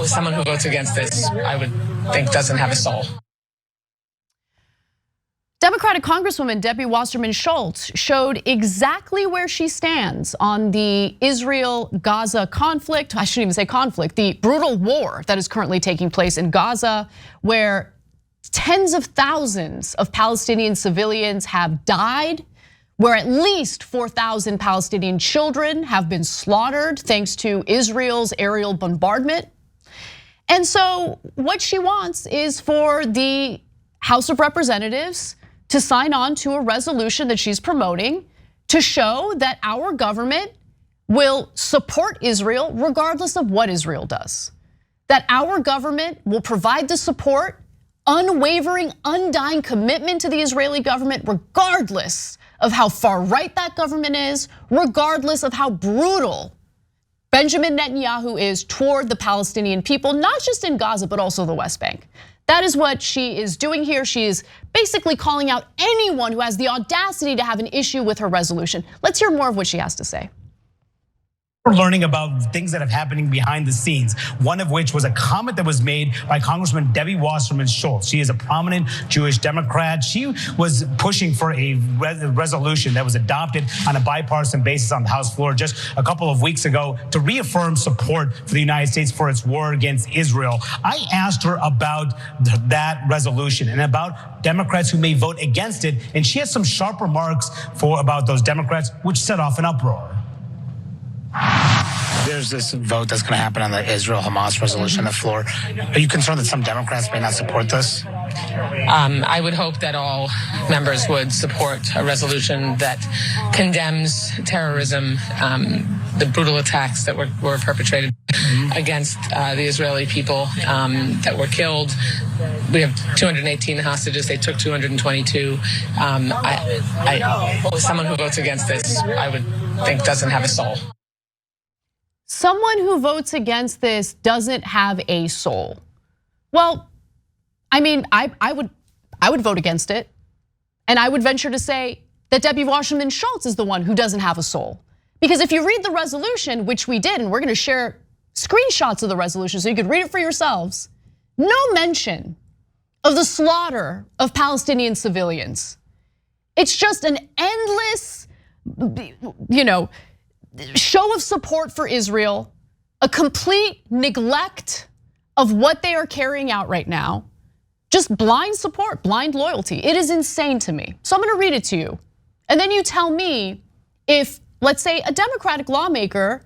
Someone who votes against this, I would think, doesn't have a soul. Democratic Congresswoman Debbie Wasserman Schultz showed exactly where she stands on the Israel-Gaza conflict. I shouldn't even say conflict, the brutal war that is currently taking place in Gaza, where tens of thousands of Palestinian civilians have died, where at least 4,000 Palestinian children have been slaughtered thanks to Israel's aerial bombardment. And so what she wants is for the House of Representatives to sign on to a resolution that she's promoting to show that our government will support Israel regardless of what Israel does. That our government will provide the support, unwavering, undying commitment to the Israeli government regardless of how far right that government is, regardless of how brutal Benjamin Netanyahu is toward the Palestinian people, not just in Gaza, but also the West Bank. That is what she is doing here. She is basically calling out anyone who has the audacity to have an issue with her resolution. Let's hear more of what she has to say. We're learning about things that are happening behind the scenes. One of which was a comment that was made by Congresswoman Debbie Wasserman Schultz. She is a prominent Jewish Democrat. She was pushing for a resolution that was adopted on a bipartisan basis on the House floor just a couple of weeks ago to reaffirm support for the United States for its war against Israel. I asked her about that resolution and about Democrats who may vote against it, and she had some sharp remarks about those Democrats, which set off an uproar. There's this vote that's going to happen on the Israel-Hamas resolution on the floor. Are you concerned that some Democrats may not support this? I would hope that all members would support a resolution that condemns terrorism, the brutal attacks that were perpetrated against the Israeli people that were killed. We have 218 hostages. They took 222. Someone who votes against this, I would think, doesn't have a soul. Someone who votes against this doesn't have a soul. Well, I mean, I would vote against it. And I would venture to say that Debbie Wasserman Schultz is the one who doesn't have a soul. Because if you read the resolution, which we did, and we're gonna share screenshots of the resolution so you can read it for yourselves, no mention of the slaughter of Palestinian civilians. It's just an endless, show of support for Israel, a complete neglect of what they are carrying out right now, just blind support, blind loyalty. It is insane to me. So I'm gonna read it to you. And then you tell me if, let's say, a Democratic lawmaker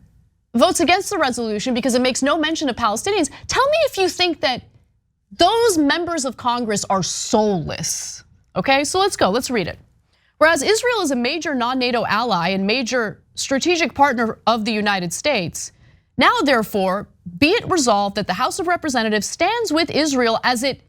votes against the resolution because it makes no mention of Palestinians. Tell me if you think that those members of Congress are soulless, okay? So let's go, let's read it. Whereas Israel is a major non-NATO ally and major strategic partner of the United States, now therefore, be it resolved that the House of Representatives stands with Israel as it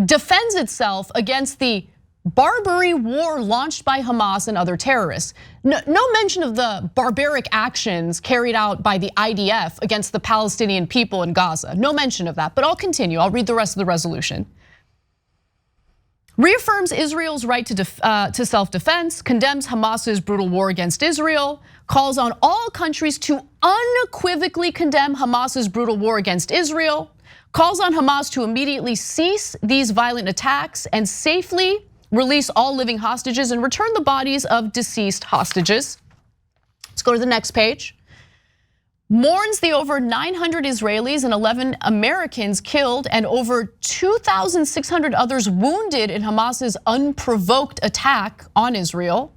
defends itself against the barbary war launched by Hamas and other terrorists. No mention of the barbaric actions carried out by the IDF against the Palestinian people in Gaza. No mention of that, but I'll continue. I'll read the rest of the resolution. Reaffirms Israel's right to self-defense, condemns Hamas's brutal war against Israel, calls on all countries to unequivocally condemn Hamas's brutal war against Israel, calls on Hamas to immediately cease these violent attacks and safely release all living hostages and return the bodies of deceased hostages. Let's go to the next page. Mourns the over 900 Israelis and 11 Americans killed and over 2,600 others wounded in Hamas's unprovoked attack on Israel.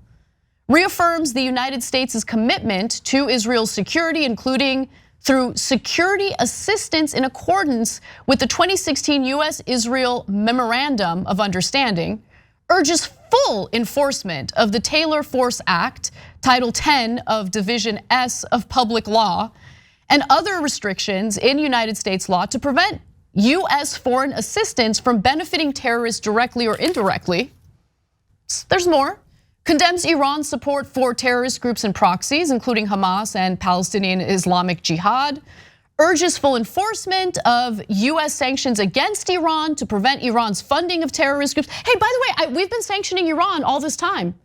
Reaffirms the United States' commitment to Israel's security, including through security assistance in accordance with the 2016 US-Israel Memorandum of Understanding. Urges full enforcement of the Taylor Force Act, Title 10 of Division S of Public Law, and other restrictions in United States law to prevent US foreign assistance from benefiting terrorists directly or indirectly. There's more. Condemns Iran's support for terrorist groups and proxies, including Hamas and Palestinian Islamic Jihad. Urges full enforcement of US sanctions against Iran to prevent Iran's funding of terrorist groups. Hey, by the way, we've been sanctioning Iran all this time.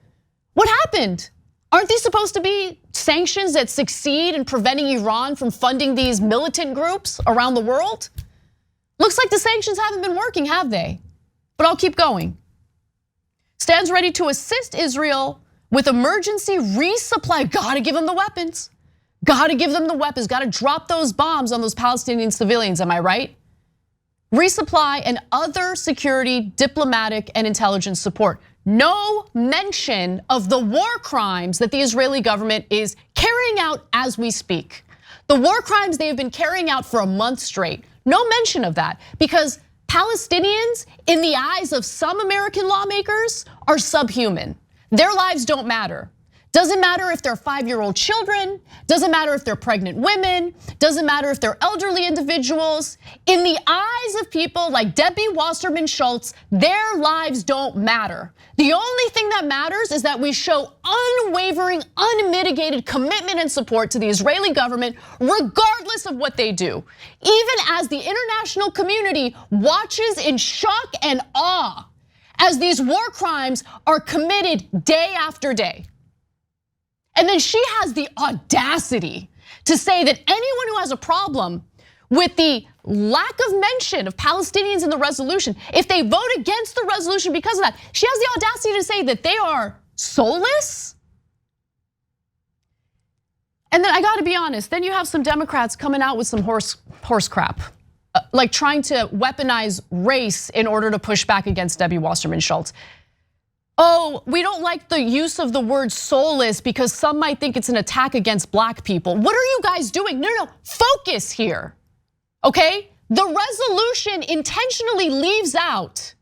What happened? Aren't these supposed to be sanctions that succeed in preventing Iran from funding these militant groups around the world? Looks like the sanctions haven't been working, have they? But I'll keep going. Stands ready to assist Israel with emergency resupply. Gotta give them the weapons. Gotta give them the weapons. Gotta drop those bombs on those Palestinian civilians, am I right? Resupply and other security, diplomatic, and intelligence support. No mention of the war crimes that the Israeli government is carrying out as we speak. The war crimes they have been carrying out for a month straight. No mention of that, because Palestinians, in the eyes of some American lawmakers, are subhuman. Their lives don't matter. Doesn't matter if they're 5-year-old children, doesn't matter if they're pregnant women, doesn't matter if they're elderly individuals. In the eyes of people like Debbie Wasserman Schultz, their lives don't matter. The only thing that matters is that we show unwavering, unmitigated commitment and support to the Israeli government, regardless of what they do. Even as the international community watches in shock and awe as these war crimes are committed day after day. And then she has the audacity to say that anyone who has a problem with the lack of mention of Palestinians in the resolution, if they vote against the resolution because of that, she has the audacity to say that they are soulless. And then I gotta be honest, then you have some Democrats coming out with some horse crap, like trying to weaponize race in order to push back against Debbie Wasserman Schultz. Oh, we don't like the use of the word soulless because some might think it's an attack against black people. What are you guys doing? No, focus here, okay? The resolution intentionally leaves out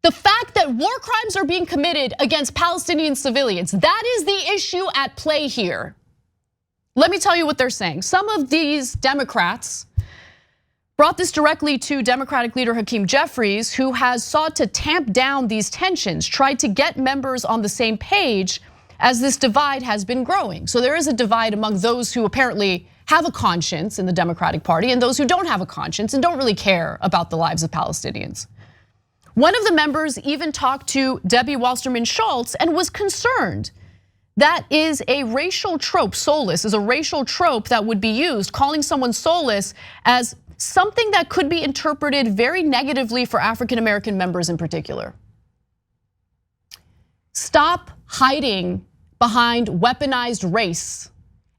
the fact that war crimes are being committed against Palestinian civilians. That is the issue at play here. Let me tell you what they're saying. Some of these Democrats brought this directly to Democratic leader Hakeem Jeffries, who has sought to tamp down these tensions, tried to get members on the same page as this divide has been growing. So there is a divide among those who apparently have a conscience in the Democratic Party and those who don't have a conscience and don't really care about the lives of Palestinians. One of the members even talked to Debbie Wasserman Schultz and was concerned. That is a racial trope. Soulless is a racial trope that would be used, calling someone soulless as something that could be interpreted very negatively for African American members in particular. Stop hiding behind weaponized race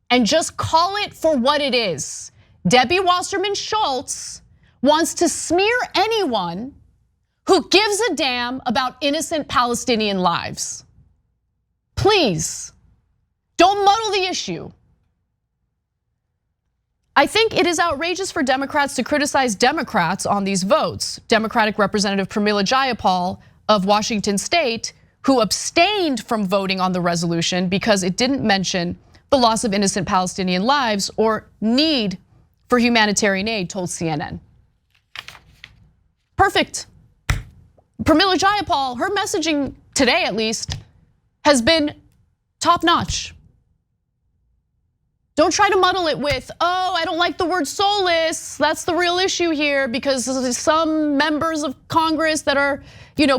and just call it for what it is. Debbie Wasserman Schultz wants to smear anyone who gives a damn about innocent Palestinian lives. Please, don't muddle the issue. I think it is outrageous for Democrats to criticize Democrats on these votes. Democratic Representative Pramila Jayapal of Washington State, who abstained from voting on the resolution because it didn't mention the loss of innocent Palestinian lives or need for humanitarian aid, told CNN. Perfect. Pramila Jayapal, her messaging today at least, has been top notch. Don't try to muddle it with, oh, I don't like the word soulless. That's the real issue here because some members of Congress that are,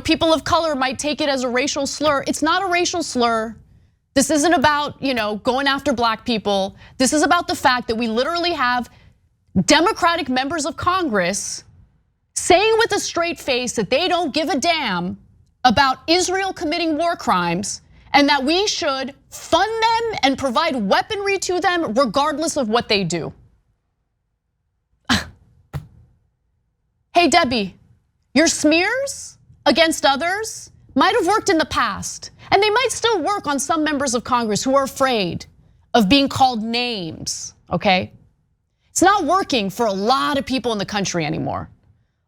people of color might take it as a racial slur. It's not a racial slur. This isn't about, going after black people. This is about the fact that we literally have Democratic members of Congress saying with a straight face that they don't give a damn about Israel committing war crimes and that we should fund them and provide weaponry to them regardless of what they do. Hey, Debbie, your smears against others might have worked in the past, and they might still work on some members of Congress who are afraid of being called names, okay? It's not working for a lot of people in the country anymore.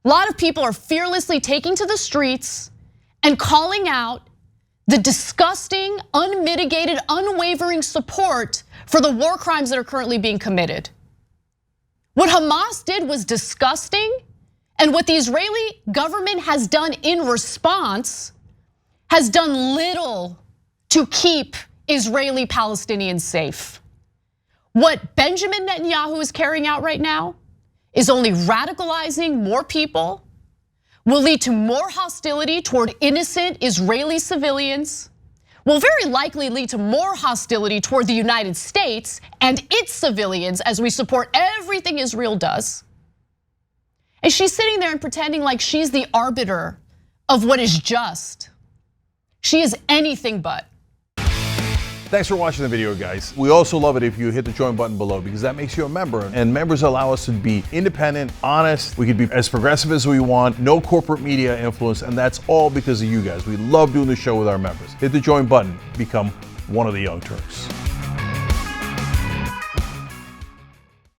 A lot of people are fearlessly taking to the streets and calling out the disgusting, unmitigated, unwavering support for the war crimes that are currently being committed. What Hamas did was disgusting, and what the Israeli government has done in response has done little to keep Israeli Palestinians safe. What Benjamin Netanyahu is carrying out right now is only radicalizing more people, will lead to more hostility toward innocent Israeli civilians, will very likely lead to more hostility toward the United States and its civilians as we support everything Israel does. And she's sitting there and pretending like she's the arbiter of what is just. She is anything but. Thanks for watching the video, guys. We also love it if you hit the join button below, because that makes you a member, and members allow us to be independent, honest. We can be as progressive as we want, no corporate media influence, and that's all because of you guys. We love doing the show with our members. Hit the join button, become one of the Young Turks.